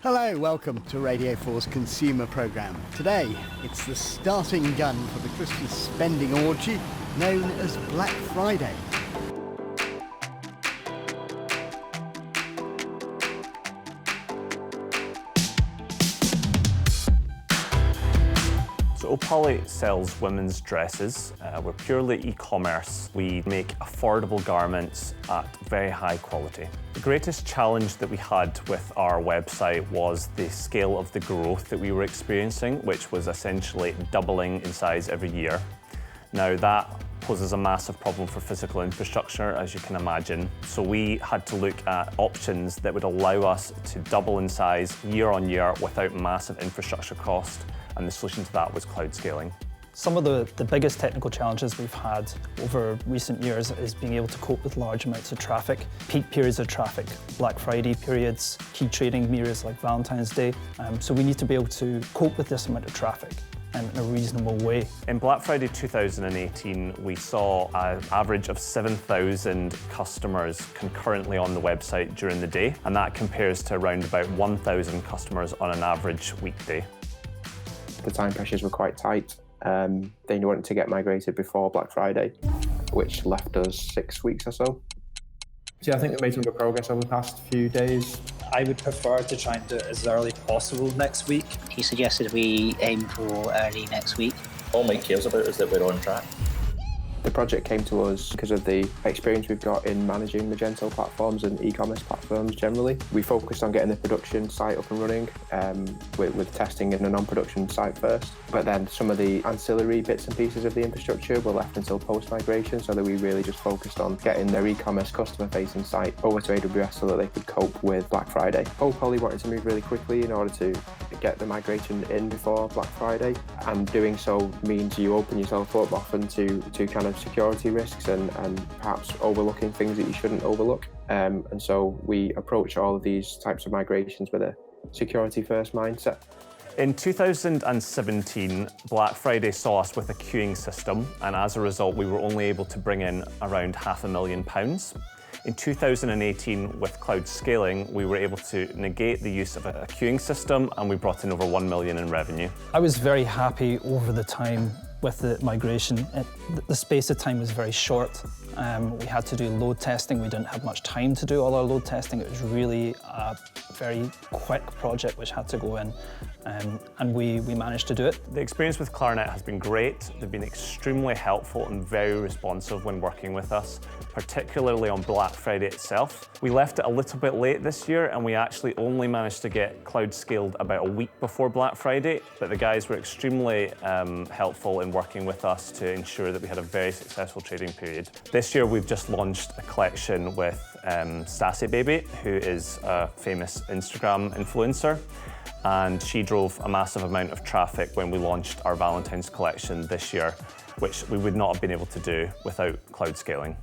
Hello, welcome to Radio 4's Consumer Programme. Today, it's the starting gun for the Christmas spending orgy known as Black Friday. So Opali sells women's dresses. We're purely e-commerce. We make affordable garments at very high quality. The greatest challenge that we had with our website was the scale of the growth that we were experiencing, which was essentially doubling in size every year. Now that poses a massive problem for physical infrastructure, as you can imagine. So we had to look at options that would allow us to double in size year on year without massive infrastructure cost. And the solution to that was cloud scaling. Some of the biggest technical challenges we've had over recent years is being able to cope with large amounts of traffic, peak periods of traffic, Black Friday periods, key trading periods like Valentine's Day. So we need to be able to cope with this amount of traffic in a reasonable way. In Black Friday 2018, we saw an average of 7,000 customers concurrently on the website during the day, and that compares to around about 1,000 customers on an average weekday. The time pressures were quite tight. They wanted to get migrated before Black Friday, which left us 6 weeks or so. Yeah, I think we made some good progress over the past few days. I would prefer to try and do it as early as possible next week. He suggested we aim for early next week. All Mike cares about is that we're on track. The project came to us because of the experience we've got in managing Magento platforms and e-commerce platforms generally. We focused on getting the production site up and running with testing in a non-production site first. But then some of the ancillary bits and pieces of the infrastructure were left until post-migration, so that we really just focused on getting their e-commerce customer-facing site over to AWS so that they could cope with Black Friday. Opali wanted to move really quickly in order to get the migration in before Black Friday, and doing so means you open yourself up often to kind of security risks and perhaps overlooking things that you shouldn't overlook. And so we approach all of these types of migrations with a security first mindset. In 2017, Black Friday saw us with a queuing system, and as a result, we were only able to bring in around £500,000. In 2018, with cloud scaling, we were able to negate the use of a queuing system, and we brought in over 1 million in revenue. I was very happy over the time with the migration. The space of time was very short. We had to do load testing. We didn't have much time to do all our load testing. It was really a very quick project which had to go in, and we managed to do it. The experience with Claranet has been great. They've been extremely helpful and very responsive when working with us, particularly on Black Friday itself. We left it a little bit late this year, and we actually only managed to get cloud scaled about a week before Black Friday, but the guys were extremely helpful in working with us to ensure that we had a very successful trading period. This year we've just launched a collection with Sassy Baby, who is a famous Instagram influencer, and she drove a massive amount of traffic when we launched our Valentine's collection this year, which we would not have been able to do without cloud scaling.